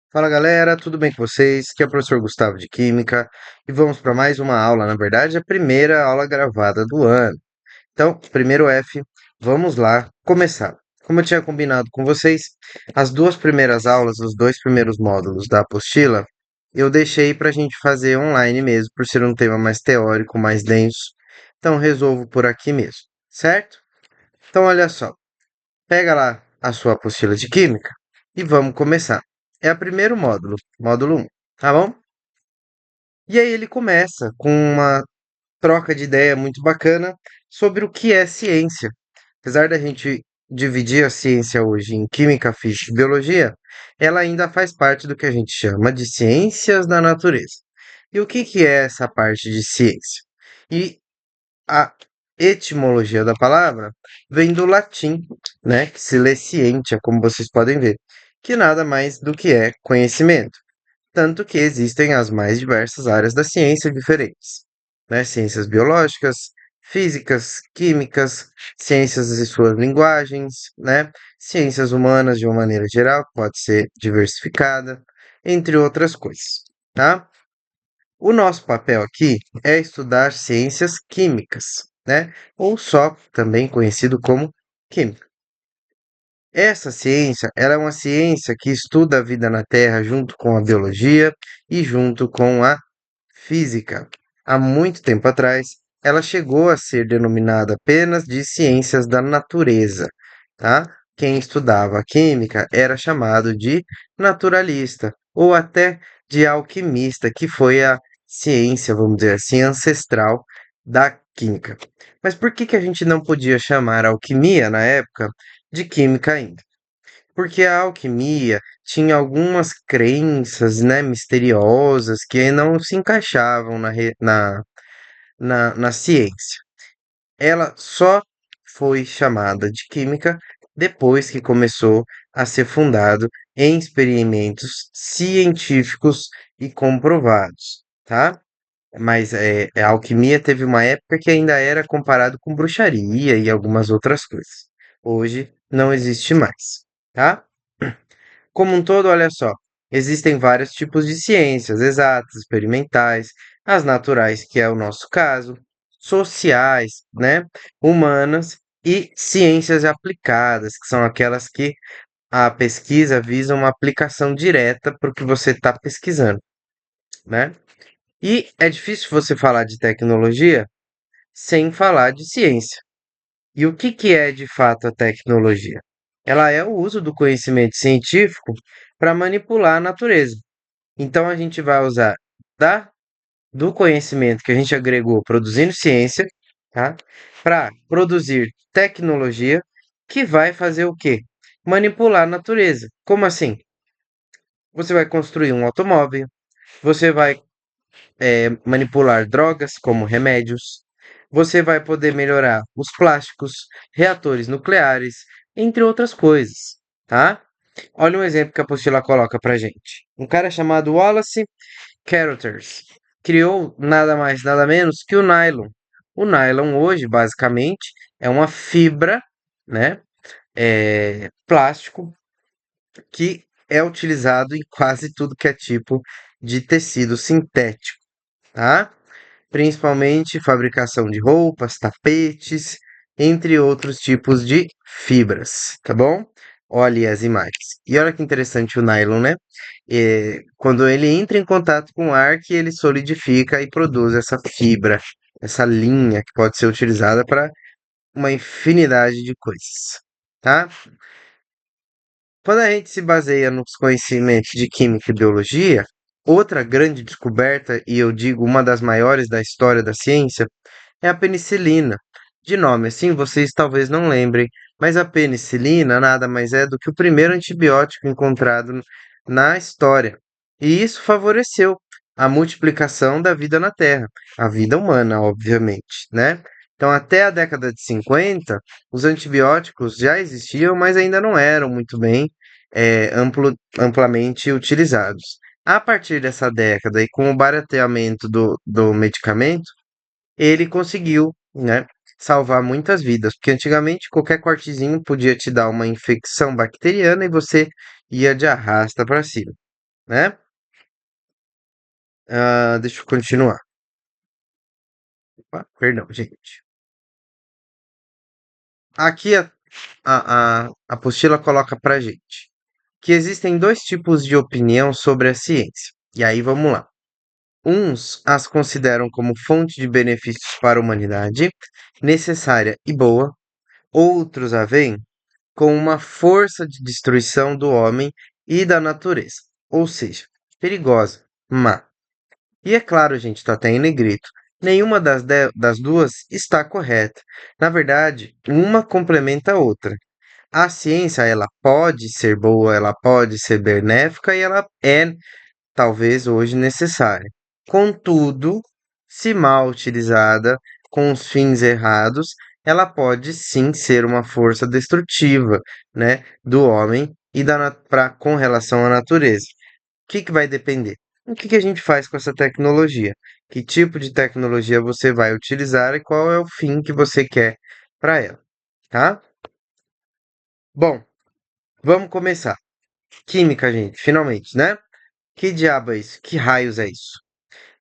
Fala galera, tudo bem com vocês? Aqui é o professor Gustavo de Química e vamos para mais uma aula, na verdade, a primeira aula gravada do ano. Então, primeiro F, vamos lá começar. Como eu tinha combinado com vocês, as duas primeiras aulas, os dois primeiros módulos da apostila, eu deixei para a gente fazer online mesmo, por ser um tema mais teórico, mais denso. Então, resolvo por aqui mesmo, certo? Então, olha só. Pega lá a sua apostila de química e vamos começar. É o primeiro módulo, módulo 1, tá bom? E aí ele começa com uma troca de ideia muito bacana sobre o que é ciência. Apesar da gente dividir a ciência hoje em química, física e biologia, ela ainda faz parte do que a gente chama de ciências da natureza. E o que é essa parte de ciência? E a etimologia da palavra vem do latim, né, que se lê scientia, como vocês podem ver, que nada mais do que é conhecimento. Tanto que existem as mais diversas áreas da ciência diferentes, né? Ciências biológicas, físicas, químicas, ciências e suas linguagens, né? Ciências humanas de uma maneira geral, que pode ser diversificada, entre outras coisas, tá? O nosso papel aqui é estudar ciências químicas, né? Ou só também conhecido como química. Essa ciência, ela é uma ciência que estuda a vida na Terra junto com a biologia e junto com a física. Há muito tempo atrás, ela chegou a ser denominada apenas de ciências da natureza, tá? Quem estudava química era chamado de naturalista ou até de alquimista, que foi a ciência, vamos dizer assim, ancestral da química. Mas por que que a gente não podia chamar a alquimia na época de química ainda? Porque a alquimia tinha algumas crenças, né, misteriosas que não se encaixavam na ciência. Ela só foi chamada de química depois que começou a ser fundado em experimentos científicos e comprovados, tá? Mas a alquimia teve uma época que ainda era comparado com bruxaria e algumas outras coisas. Hoje não existe mais, tá? Como um todo, olha só, existem vários tipos de ciências exatas, experimentais, as naturais, que é o nosso caso, sociais, né, humanas e ciências aplicadas, que são aquelas que a pesquisa visa uma aplicação direta para o que você está pesquisando, né? E é difícil você falar de tecnologia sem falar de ciência. E o que é de fato a tecnologia? Ela é o uso do conhecimento científico para manipular a natureza. Então a gente vai usar da, do conhecimento que a gente agregou produzindo ciência, tá? Para produzir tecnologia que vai fazer o quê? Manipular a natureza. Como assim? Você vai construir um automóvel, você vai manipular drogas como remédios. Você vai poder melhorar os plásticos, reatores nucleares, entre outras coisas, tá? Olha um exemplo que a apostila coloca pra gente. Um cara chamado Wallace Carothers criou nada mais, nada menos que o nylon. O nylon hoje, basicamente, é uma fibra, né? Plástico que é utilizado em quase tudo que é tipo de tecido sintético, tá? Principalmente fabricação de roupas, tapetes, entre outros tipos de fibras, tá bom? Olhe as imagens. E olha que interessante o nylon, né? Quando ele entra em contato com o ar, que ele solidifica e produz essa fibra, essa linha que pode ser utilizada para uma infinidade de coisas, tá? Quando a gente se baseia nos conhecimentos de química e biologia, outra grande descoberta, e eu digo uma das maiores da história da ciência, é a penicilina. De nome assim, vocês talvez não lembrem, mas a penicilina nada mais é do que o primeiro antibiótico encontrado na história. E isso favoreceu a multiplicação da vida na Terra, a vida humana, obviamente, né? Então, até a década de 50, os antibióticos já existiam, mas ainda não eram muito bem amplamente utilizados. A partir dessa década e com o barateamento do medicamento, ele conseguiu, né, salvar muitas vidas, porque antigamente qualquer cortezinho podia te dar uma infecção bacteriana e você ia de arrasta para cima. né? Deixa eu continuar. Opa, perdão, gente. Aqui a apostila coloca pra gente que existem dois tipos de opinião sobre a ciência. E aí vamos lá. Uns as consideram como fonte de benefícios para a humanidade, necessária e boa. Outros a veem como uma força de destruição do homem e da natureza, ou seja, perigosa, má. E é claro, gente, está até em negrito. Nenhuma das duas está correta. Na verdade, uma complementa a outra. A ciência, ela pode ser boa, ela pode ser benéfica e ela é talvez hoje necessária. Contudo, se mal utilizada com os fins errados, ela pode sim ser uma força destrutiva, né, do homem e com relação à natureza. O que vai depender? O que a gente faz com essa tecnologia? Que tipo de tecnologia você vai utilizar e qual é o fim que você quer para ela, tá? Bom, vamos começar. Química, gente, finalmente, né? Que diabo é isso? Que raios é isso?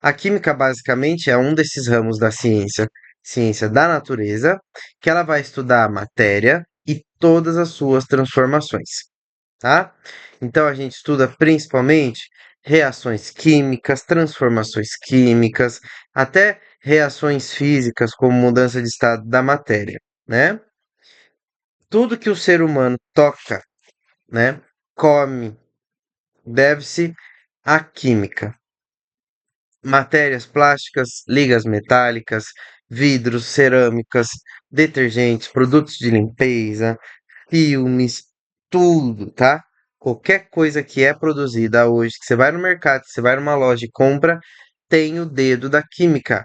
A química basicamente é um desses ramos da ciência, ciência da natureza, que ela vai estudar a matéria e todas as suas transformações, tá? Então a gente estuda principalmente reações químicas, transformações químicas, até reações físicas como mudança de estado da matéria, né? Tudo que o ser humano toca, né, come, deve-se à química. Matérias plásticas, ligas metálicas, vidros, cerâmicas, detergentes, produtos de limpeza, filmes, tudo, tá? Qualquer coisa que é produzida hoje, que você vai no mercado, que você vai numa loja e compra, tem o dedo da química.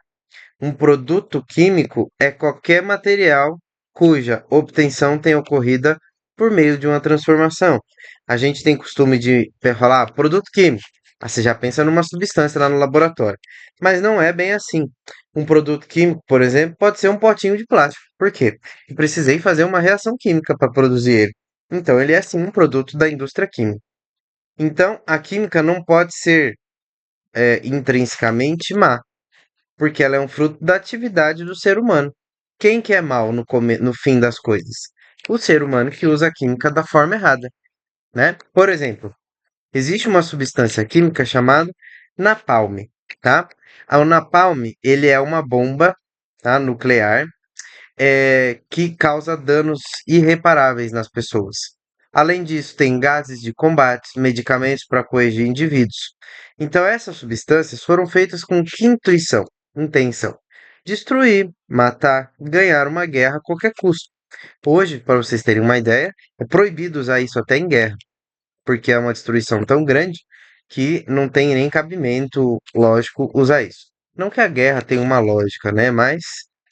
Um produto químico é qualquer material cuja obtenção tenha ocorrida por meio de uma transformação. A gente tem costume de falar produto químico. Você já pensa numa substância lá no laboratório. Mas não é bem assim. Um produto químico, por exemplo, pode ser um potinho de plástico. Por quê? Eu precisei fazer uma reação química para produzir ele. Então, ele é sim um produto da indústria química. Então, a química não pode ser intrinsecamente má porque ela é um fruto da atividade do ser humano. Quem que é mal no fim das coisas? O ser humano que usa a química da forma errada, né? Por exemplo, existe uma substância química chamada napalm, tá? O napalm, ele é uma bomba, tá, nuclear que causa danos irreparáveis nas pessoas. Além disso, tem gases de combate, medicamentos para coagir indivíduos. Então, essas substâncias foram feitas com que intenção? Destruir, matar, ganhar uma guerra a qualquer custo. Hoje, para vocês terem uma ideia, é proibido usar isso até em guerra, porque é uma destruição tão grande que não tem nem cabimento, lógico, usar isso. Não que a guerra tenha uma lógica, né? Mas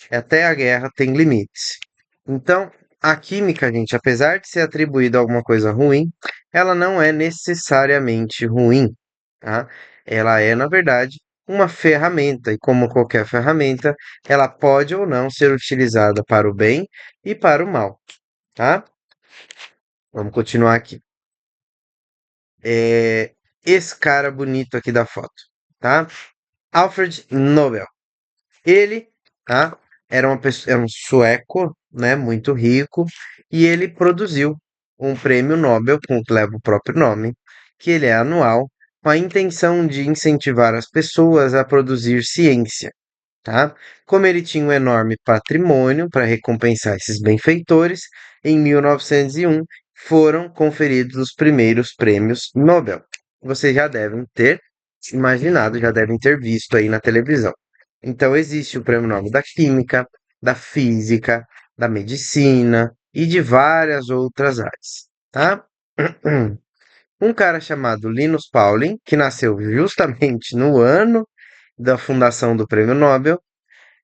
até a guerra tem limites. Então, a química, gente, apesar de ser atribuída a alguma coisa ruim, ela não é necessariamente ruim, tá? Ela é, na verdade, uma ferramenta, e como qualquer ferramenta, ela pode ou não ser utilizada para o bem e para o mal, tá? Vamos continuar aqui. Esse cara bonito aqui da foto, tá? Alfred Nobel. Ele, tá? Era um sueco, né? Muito rico, e ele produziu um prêmio Nobel, que leva o próprio nome, que ele é anual, com a intenção de incentivar as pessoas a produzir ciência, tá? Como ele tinha um enorme patrimônio para recompensar esses benfeitores, em 1901 foram conferidos os primeiros prêmios Nobel. Vocês já devem ter imaginado, já devem ter visto aí na televisão. Então existe o Prêmio Nobel da Química, da Física, da Medicina e de várias outras áreas, tá? Um cara chamado Linus Pauling, que nasceu justamente no ano da fundação do Prêmio Nobel,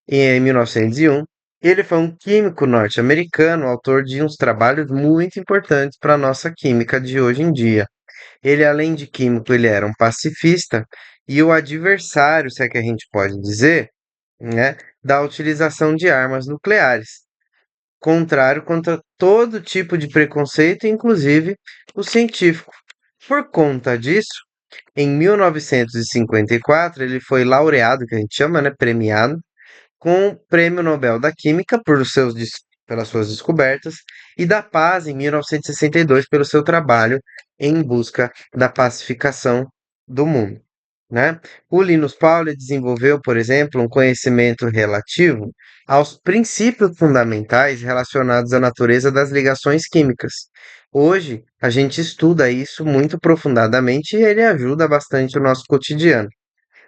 em 1901. Ele foi um químico norte-americano, autor de uns trabalhos muito importantes para a nossa química de hoje em dia. Ele, além de químico, ele era um pacifista e o adversário, se é que a gente pode dizer, né, da utilização de armas nucleares, contrário contra todo tipo de preconceito, inclusive o científico. Por conta disso, Em 1954, ele foi laureado, que a gente chama, né, premiado, com o Prêmio Nobel da Química pelas suas descobertas e da Paz em 1962 pelo seu trabalho em busca da pacificação do mundo, né? O Linus Pauling desenvolveu, por exemplo, um conhecimento relativo aos princípios fundamentais relacionados à natureza das ligações químicas. Hoje, a gente estuda isso muito profundamente e ele ajuda bastante o nosso cotidiano.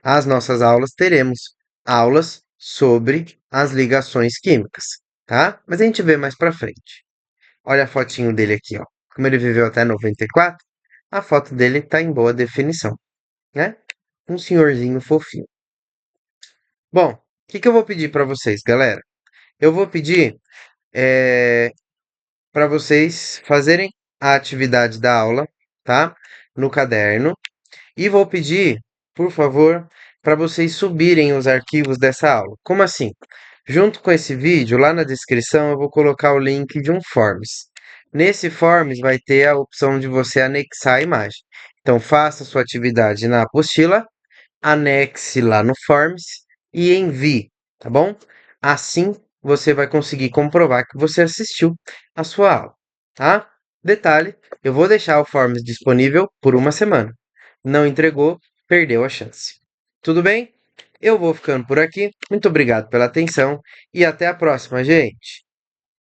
As nossas aulas teremos aulas sobre as ligações químicas, tá? Mas a gente vê mais pra frente. Olha a fotinho dele aqui, ó. Como ele viveu até 94, a foto dele tá em boa definição, né? Um senhorzinho fofinho. Bom, o que que eu vou pedir para vocês, galera? Eu vou pedir para vocês fazerem a atividade da aula, tá? No caderno. E vou pedir, por favor, para vocês subirem os arquivos dessa aula. Como assim? Junto com esse vídeo, lá na descrição, eu vou colocar o link de um Forms. Nesse Forms vai ter a opção de você anexar a imagem. Então, faça sua atividade na apostila, anexe lá no Forms e envie, tá bom? Assim você vai conseguir comprovar que você assistiu a sua aula, tá? Detalhe, eu vou deixar o Forms disponível por uma semana. Não entregou, perdeu a chance. Tudo bem? Eu vou ficando por aqui. Muito obrigado pela atenção e até a próxima, gente.